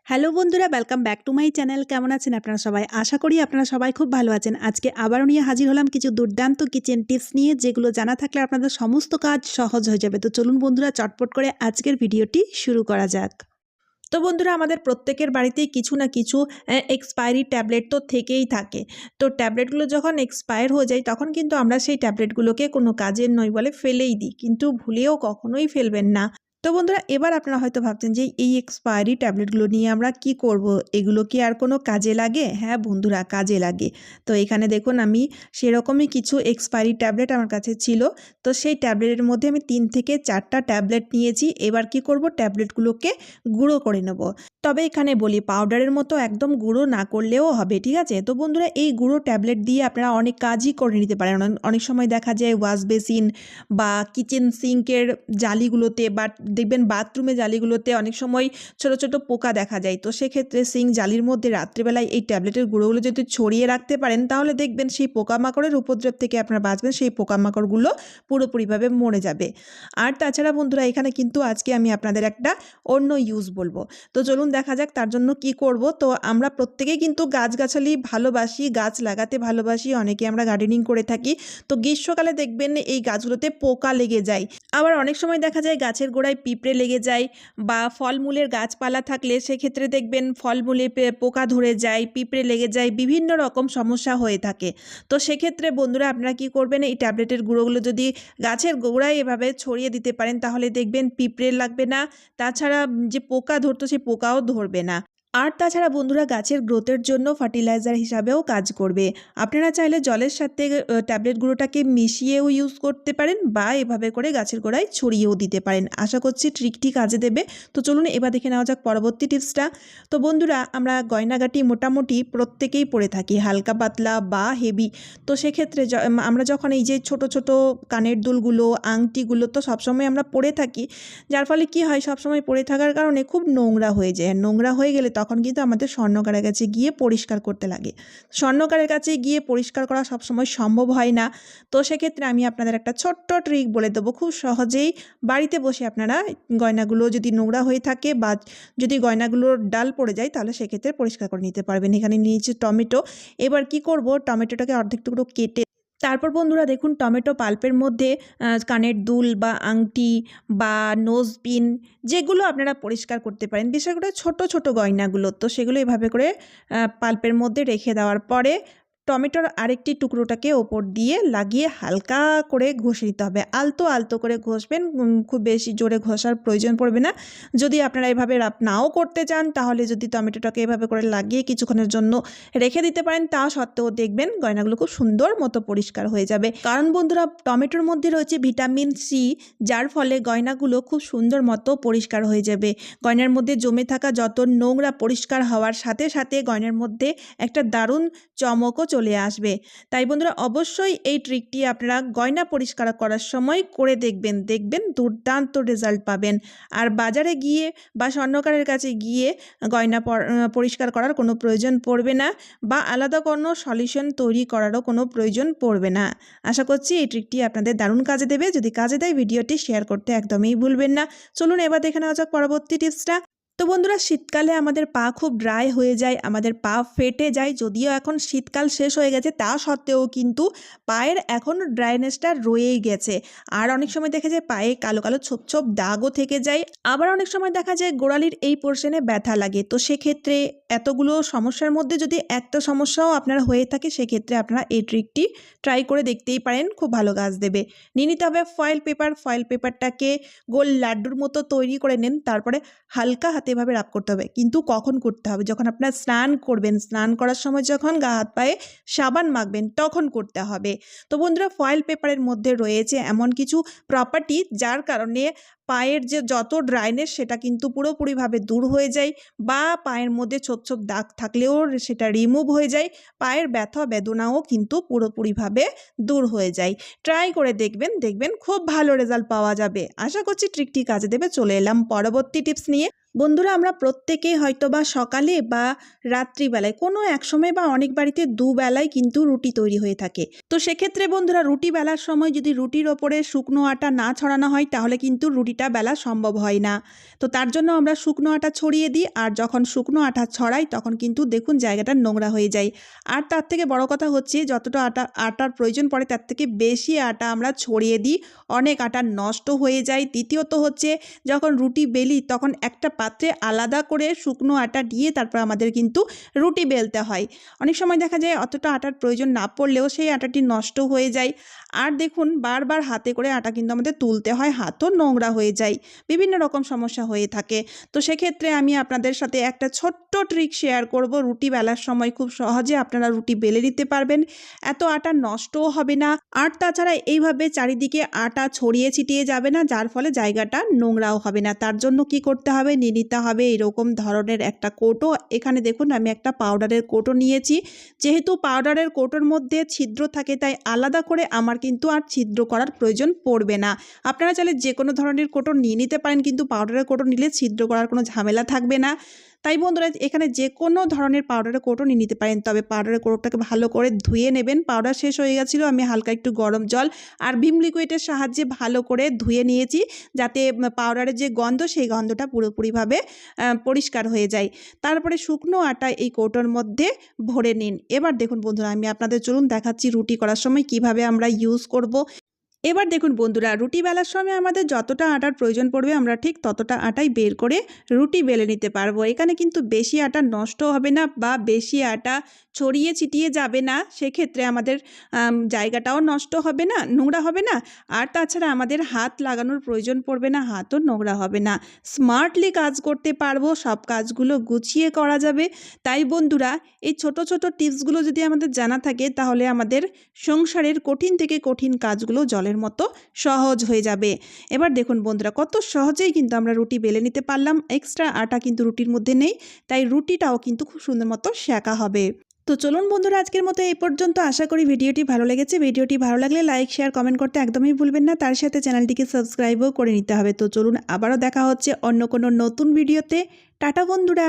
Hello বন্ধুরা, welcome back to my channel. কেমন আছেন আপনারা সবাই? আশা করি আপনারা সবাই খুব ভালো আছেন। আজকে আবারও নিয়ে হাজির হলাম কিছু দুর্দান্ত কিচেন টিপস নিয়ে, যেগুলো জানা থাকলে আপনাদের সমস্ত কাজ সহজ হয়ে যাবে। তো চলুন বন্ধুরা, চটপট করে আজকের ভিডিওটি শুরু করা যাক। তো বন্ধুরা, আমাদের প্রত্যেকের বাড়িতেই কিছু না কিছু এক্সপায়ারি ট্যাবলেট তো থেকেই থাকে। তো ট্যাবলেটগুলো যখন এক্সপায়ার হয়ে যায় তখন কিন্তু আমরা সেই ট্যাবলেটগুলোকে কোনো কাজের নয় বলে ফেলেই দিই, কিন্তু ভুলেও কখনোই ফেলবেন না। তো বন্ধুরা, এবার আপনারা হয়তো ভাবছেন যে এই এক্সপায়ারি ট্যাবলেটগুলো নিয়ে আমরা কি করব? এগুলো কি আর কোনো কাজে লাগে? হ্যাঁ বন্ধুরা, কাজে লাগে। তো এখানে দেখুন, আমি সেরকমই কিছু এক্সপায়ারি ট্যাবলেট আমার কাছে ছিল। তো সেই ট্যাবলেটের মধ্যে আমি 3 থেকে 4টা ট্যাবলেট নিয়েছি। এবার কি করব, ট্যাবলেটগুলোকে গুঁড়ো করে নেব। তবে এখানে বলি, পাউডারের মতো একদম গুঁড়ো না করলেও হবে, ঠিক আছে? তো বন্ধুরা, এই গুঁড়ো ট্যাবলেট দিয়ে আপনারা অনেক কাজই করে নিতে পারেন। অনেক সময় দেখা যায় ওয়াশ বেসিন বা কিচেন সিঙ্কের জালিগুলোতে, বা দেখবেন বাথরুমে জালিগুলোতে অনেক সময় ছোট ছোট পোকা দেখা যায়। তো সেক্ষেত্রে সিঙ্ক জালির মধ্যে রাত্রিবেলায় এই ট্যাবলেটের গুঁড়োগুলো যদি ছড়িয়ে রাখতে পারেন, তাহলে দেখবেন সেই পোকামাকড়ের উপদ্রব থেকে আপনারা বাঁচবেন। সেই পোকামাকড়গুলো পুরোপুরিভাবে মরে যাবে। আর তাছাড়া বন্ধুরা, এখানে কিন্তু আজকে আমি আপনাদের একটা অন্য ইউজ বলবো। তো চলুন দেখা যাক তার জন্য কি করব। তো আমরা প্রত্যেকেই কিন্তু গাছগাছালি ভালোবাসি, গাছ লাগাতে ভালোবাসি, অনেকে আমরা গার্ডেনিং করে থাকি। তো গ্রীষ্মকালে দেখবেন এই গাছগুলোতে পোকা লেগে যায়। আবার অনেক সময় দেখা যায় গাছের গোড়ায় পিঁপড়ে লেগে যায়, বা ফলমূলের গাছপালা থাকলে সেক্ষেত্রে দেখবেন ফলমূলে পোকা ধরে যায়, পিঁপড়ে লেগে যায়, বিভিন্ন রকম সমস্যা হয়ে থাকে। তো সেক্ষেত্রে বন্ধুরা, আপনারা কি করবেন, এই ট্যাবলেটের গুঁড়োগুলো যদি গাছের গোড়ায় এভাবে ছড়িয়ে দিতে পারেন, তাহলে দেখবেন পিঁপড়ে লাগবে না। তাছাড়া যে পোকা ধরতো সেই পোকাও ধরবে না। আর তাছাড়া বন্ধুরা, গাছের গ্রোথের জন্য ফার্টিলাইজার হিসাবেও কাজ করবে। আপনারা চাইলে জলের সাথে ট্যাবলেট গুঁড়োটাকে মিশিয়েও ইউজ করতে পারেন, বা এভাবে করে গাছের গোড়ায় ছড়িয়েও দিতে পারেন। আশা করছি ট্রিকটি কাজে দেবে। তো চলুন এবার দেখে নেওয়া যাক পরবর্তী টিপসটা। তো বন্ধুরা, আমরা গয়নাগাটি মোটামুটি প্রত্যেকেই পরে থাকি, হালকা পাতলা বা হেভি। তো সেক্ষেত্রে আমরা যখন এই যে ছোট ছোট কানের দুলগুলো, আংটিগুলো তো সবসময় আমরা পরে থাকি, যার ফলে কি হয়, সবসময় পরে থাকার কারণে খুব নোংরা হয়ে যায়। নোংরা হয়ে গেলে তখন কিন্তু আমাদের স্বর্ণকারের কাছে গিয়ে পরিষ্কার করতে লাগে। স্বর্ণকারের কাছে গিয়ে পরিষ্কার করা সবসময় সম্ভব হয় না। তো সেক্ষেত্রে আমি আপনাদের একটা ছোট্ট ট্রিক বলে দেবো, খুব সহজেই বাড়িতে বসে আপনারা গয়নাগুলো যদি নোংরা হয়ে থাকে, বা যদি গয়নাগুলোর ডাল পড়ে যায়, তাহলে সেক্ষেত্রে পরিষ্কার করে নিতে পারবেন। এখানে নিয়েছি টমেটো। এবার কি করব, টমেটোটাকে অর্ধেক টুকরো কেটে, তারপর বন্ধুরা দেখুন, টমেটো পাল্পের মধ্যে কানের দুল বা আংটি বা নোজপিন, যেগুলো আপনারা পরিষ্কার করতে পারেন, বিশেষ করে ছোট ছোট গয়নাগুলো, তো সেগুলো এভাবে করে পাল্পের মধ্যে রেখে দেওয়ার পরে টমেটোর আরেকটি টুকরোটাকে ওপর দিয়ে লাগিয়ে হালকা করে ঘষে নিতে হবে। আলতো আলতো করে ঘষবেন, খুব বেশি জোরে ঘষার প্রয়োজন পড়বে না। যদি আপনারা এভাবে নাও করতে চান, তাহলে যদি টমেটোটাকে এভাবে করে লাগিয়ে কিছুক্ষণের জন্য রেখে দিতে পারেন, তা সত্ত্বেও দেখবেন গয়নাগুলো খুব সুন্দর মতো পরিষ্কার হয়ে যাবে। কারণ বন্ধুরা, টমেটোর মধ্যে রয়েছে ভিটামিন সি, যার ফলে গয়নাগুলো খুব সুন্দর মতো পরিষ্কার হয়ে যাবে। গয়নার মধ্যে জমে থাকা যত নোংরা পরিষ্কার হওয়ার সাথে সাথে গয়নার মধ্যে একটা দারুণ চমকও চলে আসবে। তাই বন্ধুরা, অবশ্যই এই ট্রিকটি আপনারা গয়না পরিষ্কার করার সময় করে দেখবেন, দেখবেন দুর্দান্ত রেজাল্ট পাবেন। আর বাজারে গিয়ে বা স্বর্ণকারের কাছে গিয়ে গয়না পরিষ্কার করার কোনো প্রয়োজন পড়বে না, বা আলাদা কোনো সলিউশন তৈরি করারও কোনো প্রয়োজন পড়বে না। আশা করছি এই ট্রিকটি আপনাদের দারুণ কাজে দেবে। যদি কাজে দেয়, ভিডিওটি শেয়ার করতে একদমই ভুলবেন না। চলুন এবার দেখে নেওয়া যাক পরবর্তী টিপসটা। তো বন্ধুরা, শীতকালে আমাদের পা খুব ড্রাই হয়ে যায়, আমাদের পা ফেটে যায়। যদিও এখন শীতকাল শেষ হয়ে গেছে, তা সত্ত্বেও কিন্তু পায়ের এখনও ড্রাইনেসটা রয়েই গেছে। আর অনেক সময় দেখা যায় পায়ে কালো কালো ছোপ ছোপ দাগও থেকে যায়। আবার অনেক সময় দেখা যায় গোড়ালির এই পোর্শনে ব্যথা লাগে। তো সেক্ষেত্রে এতগুলো সমস্যার মধ্যে যদি একটা সমস্যাও আপনার হয়ে থাকে, সেক্ষেত্রে আপনারা এই ট্রিকটি ট্রাই করে দেখতেই পারেন, খুব ভালো কাজ দেবে। নিয়ে নিতে হবে ফয়েল পেপার। ফয়েল পেপারটাকে গোল লাড্ডুর মতো তৈরি করে নেন, তারপরে হালকা হাতে এভাবে রাব করতে হবে। কিন্তু কখন করতে হবে, যখন আপনার স্নান করবেন, স্নান করার সময় যখন গা হাত পায়ে সাবান মাখবেন, তখন করতে হবে। তো বন্ধুরা, ফয়েল পেপারের মধ্যে রয়েছে এমন কিছু প্রপার্টি, যার কারণে পায়ের যে যত ড্রাইনেস সেটা কিন্তু পুরোপুরিভাবে দূর হয়ে যায়, বা পায়ের মধ্যে ছোপ ছোপ দাগ থাকলেও সেটা রিমুভ হয়ে যায়। পায়ের ব্যথা বেদনাও কিন্তু পুরোপুরিভাবে দূর হয়ে যায়। ট্রাই করে দেখবেন, দেখবেন খুব ভালো রেজাল্ট পাওয়া যাবে। আশা করছি ট্রিকটি কাজে দেবে। চলে এলাম পরবর্তী টিপস নিয়ে। বন্ধুরা, আমরা প্রত্যেকেই হয়তো বা সকালে বা রাত্রিবেলায় কোনো এক সময় বা অনেক বাড়িতে দুবেলায় কিন্তু রুটি তৈরি হয়ে থাকে। তো সেক্ষেত্রে বন্ধুরা, রুটি বেলার সময় যদি রুটির ওপরে শুকনো আটা না ছড়ানো হয়, তাহলে কিন্তু রুটিটা রুটিটা বেলা সম্ভব হয় না। তো তার জন্য আমরা শুকনো আটা ছড়িয়ে দিই, আর যখন শুকনো আটা ছড়াই তখন কিন্তু দেখুন জায়গাটা নোংরা হয়ে যায়। আর তার থেকে বড় কথা হচ্ছে যতটা আটার প্রয়োজন পড়ে তার থেকে বেশি আটা আমরা ছড়িয়ে দিই, অনেক আটা নষ্ট হয়ে যায়। দ্বিতীয়ত হচ্ছে যখন রুটি বেলি তখন একটা পাত্রে আলাদা করে শুকনো আটা দিয়ে তারপর আমাদের কিন্তু রুটি বেলতে হয়। অনেক সময় দেখা যায় অতটা আটার প্রয়োজন না পড়লেও সেই আটাটি নষ্ট হয়ে যায়। আর দেখুন বারবার হাতে করে আটা কিন্তু আমাদের তুলতে হয়, হাতও নোংরা হয়ে যায়, বিভিন্ন রকম সমস্যা হয়ে থাকে। তো সেক্ষেত্রে আমি আপনাদের সাথে একটা ছোট্ট ট্রিক শেয়ার করব। রুটি বেলার সময় খুব সহজে আপনারা রুটি বেলে নিতে পারবেন, এত আটা নষ্টও হবে না। আর তাছাড়া এইভাবে চারিদিকে আটা ছড়িয়ে ছিটিয়ে যাবে না, যার ফলে জায়গাটা নোংরাও হবে না। তার জন্য কি করতে হবে, নিয়ে নিতে হবে এরকম ধরনের একটা কৌটো। এখানে দেখুন আমি একটা পাউডারের কৌটো নিয়েছি। যেহেতু পাউডারের কৌটোর মধ্যে ছিদ্র থাকে তাই আলাদা করে আমার কিন্তু আর ছিদ্র করার প্রয়োজন পড়বে না। আপনারা চাইলে যে কোনো ধরনের কৌটো নিয়ে নিতে পারেন, কিন্তু পাউডারের কৌটো নিলে ছিদ্র করার কোনো ঝামেলা থাকবে না। তাই বন্ধুরা এখানে যে কোনো ধরনের পাউডারের কৌটো নিয়ে নিতে পারেন, তবে পাউডারের কৌটোটাকে ভালো করে ধুয়ে নেবেন। পাউডার শেষ হয়ে গেছিলো, আমি হালকা একটু গরম জল আর ভিম লিকুইডের সাহায্যে ভালো করে ধুয়ে নিয়েছি, যাতে পাউডারের যে গন্ধ সেই গন্ধটা পুরোপুরিভাবে পরিষ্কার হয়ে যায়। তারপরে শুকনো আটা এই কৌটোর মধ্যে ভরে নিন। এবার দেখুন বন্ধুরা আমি আপনাদের চলুন দেখাচ্ছি রুটি করার সময় কিভাবে আমরা ইউজ করব। এবার দেখুন বন্ধুরা, রুটি বেলার সময় আমাদের যতটা আটার প্রয়োজন পড়বে আমরা ঠিক ততটা আটাই বের করে রুটি বেলে নিতে পারবো। এখানে কিন্তু বেশি আটা নষ্ট হবে না বা বেশি আটা ছড়িয়ে ছিটিয়ে যাবে না, সেক্ষেত্রে আমাদের জায়গাটাও নষ্ট হবে না, নোংরা হবে না। আর তাছাড়া আমাদের হাত লাগানোর প্রয়োজন পড়বে না, হাতও নোংরা হবে না। স্মার্টলি কাজ করতে পারবো, সব কাজগুলো গুছিয়ে করা যাবে। তাই বন্ধুরা এই ছোট ছোট টিপসগুলো যদি আমাদের জানা থাকে তাহলে আমাদের সংসারের কঠিন থেকে কঠিন কাজগুলো জলের মতো সহজ হয়ে যাবে। এবার দেখুন বন্ধুরা কত সহজেই কিন্তু আমরা রুটি বেলে নিতে পারলাম। এক্সট্রা আটা কিন্তু রুটির মধ্যে নেই, তাই রুটিটাও কিন্তু খুব সুন্দর মতো সেঁকা হবে। তো চলুন বন্ধুরা আজকের মতো এই পর্যন্ত। আশা করি ভিডিওটি ভালো লেগেছে। ভিডিওটি ভালো লাগলে লাইক শেয়ার কমেন্ট করতে একদমই ভুলবেন না, তার সাথে চ্যানেলটিকে সাবস্ক্রাইবও করে নিতে হবে। তো চলুন আবারও দেখা হচ্ছে অন্য কোনো নতুন ভিডিওতে। টাটা বন্ধুরা।